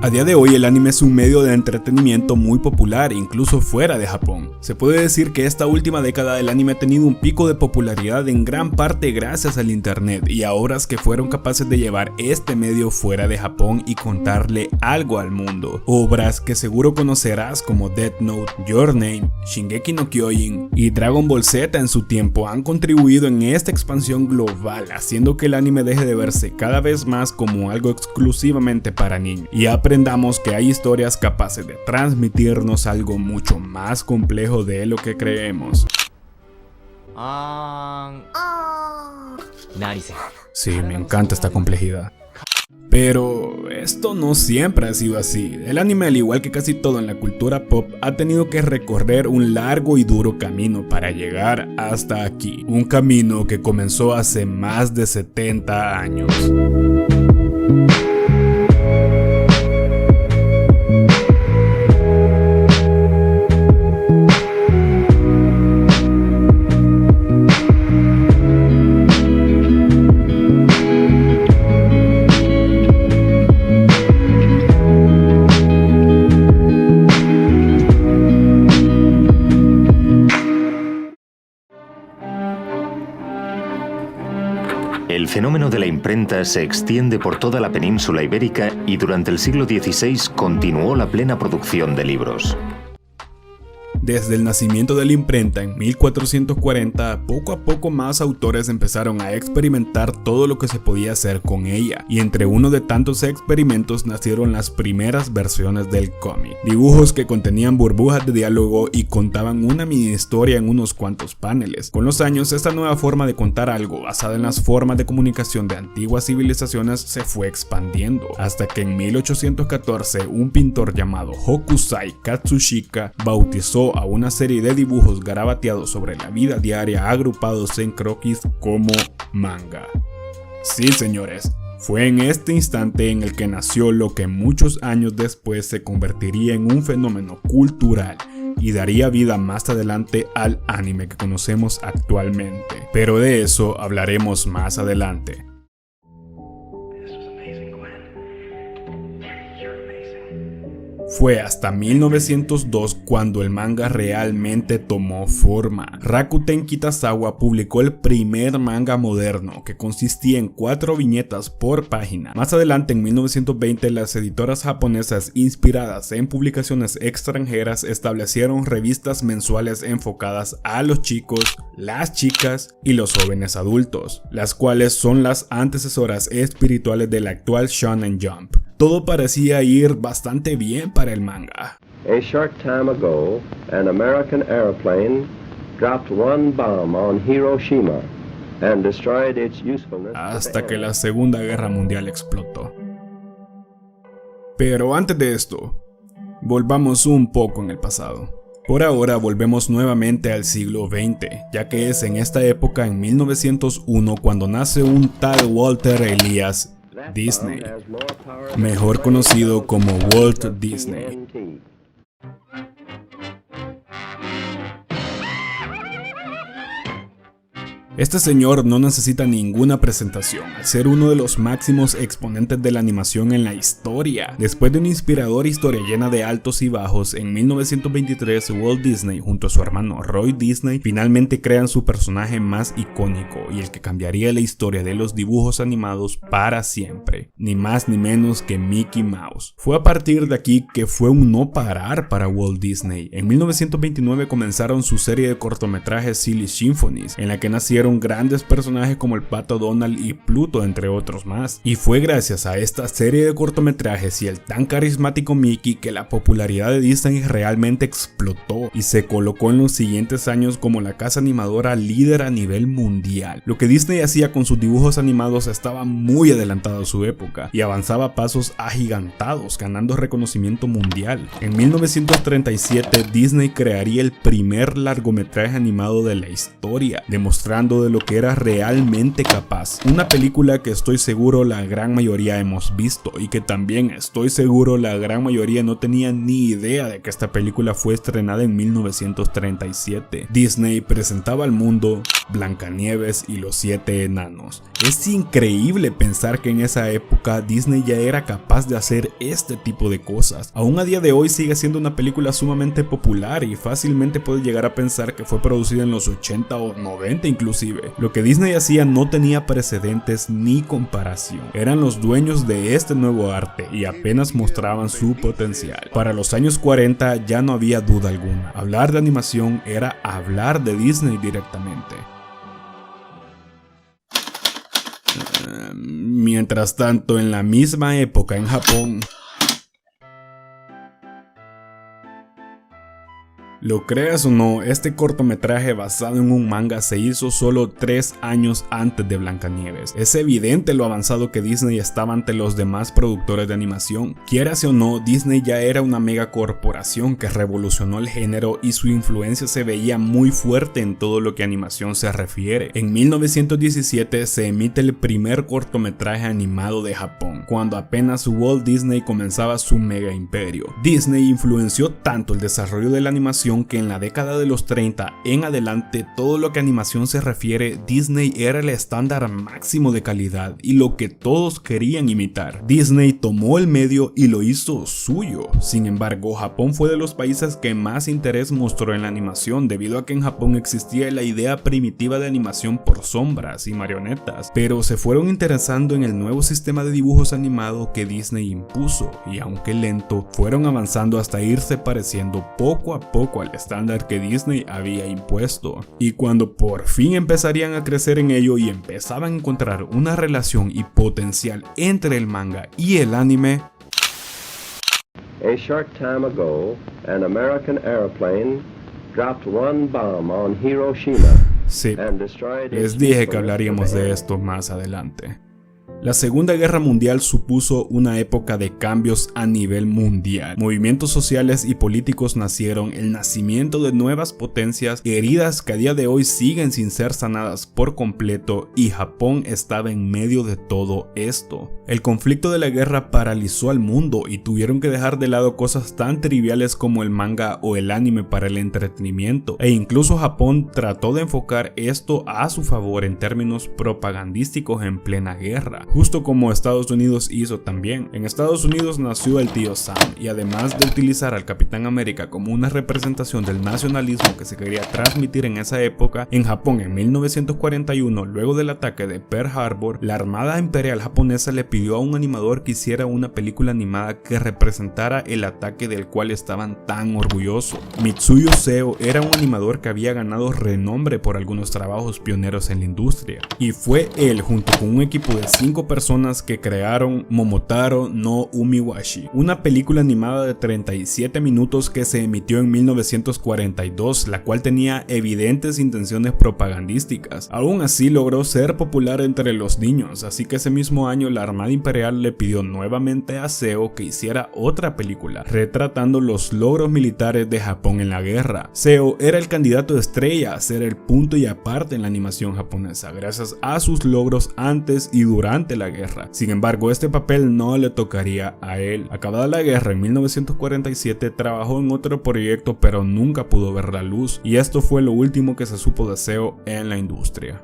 A día de hoy el anime es un medio de entretenimiento muy popular incluso fuera de Japón. Se puede decir que esta última década el anime ha tenido un pico de popularidad en gran parte gracias al internet y a obras que fueron capaces de llevar este medio fuera de Japón y contarle algo al mundo. Obras que seguro conocerás como Death Note, Your Name, Shingeki no Kyojin y Dragon Ball Z en su tiempo han contribuido en esta expansión global, haciendo que el anime deje de verse cada vez más como algo exclusivamente para niños y aprendamos que hay historias capaces de transmitirnos algo mucho más complejo de lo que creemos. Sí, me encanta esta complejidad. Pero esto no siempre ha sido así. El anime, al igual que casi todo en la cultura pop, ha tenido que recorrer un largo y duro camino para llegar hasta aquí. Un camino que comenzó hace más de 70 años. El fenómeno de la imprenta se extiende por toda la península ibérica y durante el siglo XVI continuó la plena producción de libros. Desde el nacimiento de la imprenta en 1440, poco a poco más autores empezaron a experimentar todo lo que se podía hacer con ella, y entre uno de tantos experimentos nacieron las primeras versiones del cómic. Dibujos que contenían burbujas de diálogo y contaban una mini historia en unos cuantos paneles. Con los años, esta nueva forma de contar algo, basada en las formas de comunicación de antiguas civilizaciones, se fue expandiendo, hasta que en 1814 un pintor llamado Hokusai Katsushika bautizó a una serie de dibujos garabateados sobre la vida diaria agrupados en croquis como manga. Sí, señores, fue en este instante en el que nació lo que muchos años después se convertiría en un fenómeno cultural y daría vida más adelante al anime que conocemos actualmente. Pero de eso hablaremos más adelante. Fue hasta 1902 cuando el manga realmente tomó forma. Rakuten Kitazawa publicó el primer manga moderno, que consistía en 4 viñetas por página. Más adelante, en 1920, las editoras japonesas inspiradas en publicaciones extranjeras establecieron revistas mensuales enfocadas a los chicos, las chicas y los jóvenes adultos, las cuales son las antecesoras espirituales del actual Shonen Jump. Todo parecía ir bastante bien para el manga. A short time ago, an American airplane dropped one bomb on Hiroshima and destroyed its usefulness. Hasta que la Segunda Guerra Mundial explotó. Pero antes de esto, volvamos un poco en el pasado. Por ahora volvemos nuevamente al siglo XX, ya que es en esta época, en 1901, cuando nace un tal Walter Elias Disney, mejor conocido como Walt Disney. Este señor no necesita ninguna presentación, al ser uno de los máximos exponentes de la animación en la historia. Después de una inspiradora historia llena de altos y bajos, en 1923 Walt Disney junto a su hermano Roy Disney finalmente crean su personaje más icónico y el que cambiaría la historia de los dibujos animados para siempre, ni más ni menos que Mickey Mouse. Fue a partir de aquí que fue un no parar para Walt Disney. En 1929 comenzaron su serie de cortometrajes Silly Symphonies, en la que nacieron grandes personajes como el Pato Donald y Pluto, entre otros más. Y fue gracias a esta serie de cortometrajes y el tan carismático Mickey que la popularidad de Disney realmente explotó y se colocó en los siguientes años como la casa animadora líder a nivel mundial. Lo que Disney hacía con sus dibujos animados estaba muy adelantado a su época y avanzaba a pasos agigantados, ganando reconocimiento mundial. En 1937 Disney crearía el primer largometraje animado de la historia, demostrando de lo que era realmente capaz. Una película que estoy seguro la gran mayoría hemos visto y que también estoy seguro la gran mayoría no tenía ni idea de que esta película fue estrenada en 1937. Disney presentaba al mundo Blancanieves y los 7 enanos. Es increíble pensar que en esa época Disney ya era capaz de hacer este tipo de cosas. Aún a día de hoy sigue siendo una película sumamente popular y fácilmente puedes llegar a pensar que fue producida en los 80 o 90 inclusive. Lo que Disney hacía no tenía precedentes ni comparación. Eran los dueños de este nuevo arte y apenas mostraban su potencial. Para los años 40 ya no había duda alguna. Hablar de animación era hablar de Disney directamente. Mientras tanto, en la misma época en Japón, lo creas o no, este cortometraje basado en un manga se hizo solo 3 años antes de Blancanieves. Es evidente lo avanzado que Disney estaba ante los demás productores de animación. Quieras o no, Disney ya era una mega corporación que revolucionó el género y su influencia se veía muy fuerte en todo lo que a animación se refiere. En 1917 se emite el primer cortometraje animado de Japón, cuando apenas Walt Disney comenzaba su mega imperio. Disney influenció tanto el desarrollo de la animación que en la década de los 30 en adelante todo lo que a animación se refiere, Disney era el estándar máximo de calidad y lo que todos querían imitar. Disney tomó el medio y lo hizo suyo. Sin embargo, Japón fue de los países que más interés mostró en la animación, debido a que en Japón existía la idea primitiva de animación por sombras y marionetas, pero se fueron interesando en el nuevo sistema de dibujos animados que Disney impuso y, aunque lento, fueron avanzando hasta irse pareciendo poco a poco al estándar que Disney había impuesto. Y cuando por fin empezarían a crecer en ello y empezaban a encontrar una relación y potencial entre el manga y el anime, A short time ago, an American airplane dropped one bomb on Hiroshima sí, and destroyed les its dije que infamous hablaríamos de command. esto más adelante. La Segunda Guerra Mundial supuso una época de cambios a nivel mundial. Movimientos sociales y políticos nacieron, el nacimiento de nuevas potencias, heridas que a día de hoy siguen sin ser sanadas por completo, y Japón estaba en medio de todo esto. El conflicto de la guerra paralizó al mundo y tuvieron que dejar de lado cosas tan triviales como el manga o el anime para el entretenimiento, e incluso Japón trató de enfocar esto a su favor en términos propagandísticos en plena guerra. Justo como Estados Unidos hizo también. En Estados Unidos nació el tío Sam, y además de utilizar al Capitán América como una representación del nacionalismo que se quería transmitir en esa época, en Japón en 1941, luego del ataque de Pearl Harbor, la Armada Imperial japonesa le pidió a un animador que hiciera una película animada que representara el ataque del cual estaban tan orgullosos. Mitsuyo Seo era un animador que había ganado renombre por algunos trabajos pioneros en la industria, y fue él, junto con un equipo de 5 personas, que crearon Momotaro no Umiwashi, una película animada de 37 minutos que se emitió en 1942, la cual tenía evidentes intenciones propagandísticas. Aún así logró ser popular entre los niños, así que ese mismo año la Armada Imperial le pidió nuevamente a Seo que hiciera otra película retratando los logros militares de Japón en la guerra. Seo era el candidato estrella a ser el punto y aparte en la animación japonesa, gracias a sus logros antes y durante la guerra. Sin embargo, este papel no le tocaría a él. Acabada la guerra en 1947, trabajó en otro proyecto, pero nunca pudo ver la luz, y esto fue lo último que se supo de Seo en la industria.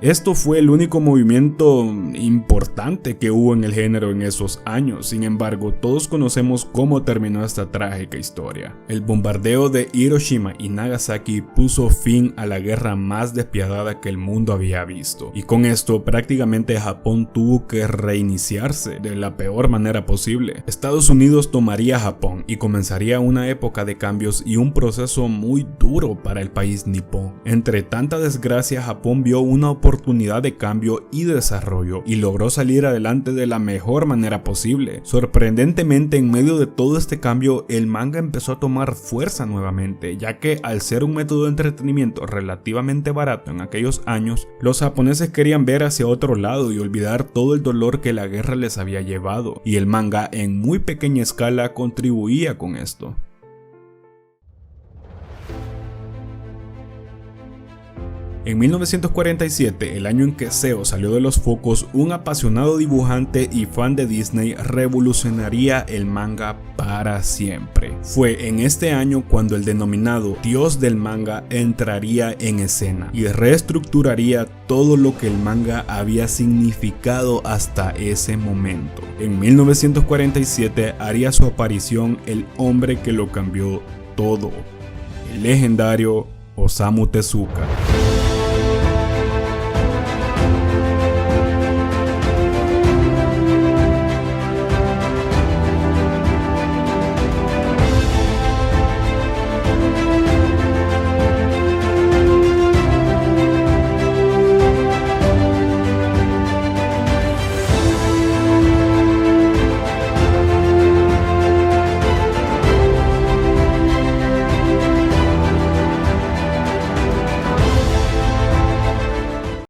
Esto fue el único movimiento importante que hubo en el género en esos años. Sin embargo, todos conocemos cómo terminó esta trágica historia. El bombardeo de Hiroshima y Nagasaki puso fin a la guerra más despiadada que el mundo había visto, y con esto prácticamente Japón tuvo que reiniciarse de la peor manera posible. Estados Unidos tomaría Japón y comenzaría una época de cambios y un proceso muy duro para el país nipón. Entre tanta desgracia, Japón vio una oportunidad de cambio y desarrollo y logró salir adelante de la mejor manera posible. Sorprendentemente, en medio de todo este cambio, el manga empezó a tomar fuerza nuevamente, ya que al ser un método de entretenimiento relativamente barato en aquellos años, los japoneses querían ver hacia otro lado y olvidar todo el dolor que la guerra les había llevado, y el manga en muy pequeña escala contribuía con esto. En 1947, el año en que Seo salió de los focos, un apasionado dibujante y fan de Disney revolucionaría el manga para siempre. Fue en este año cuando el denominado dios del manga entraría en escena y reestructuraría todo lo que el manga había significado hasta ese momento. En 1947 haría su aparición el hombre que lo cambió todo, el legendario Osamu Tezuka.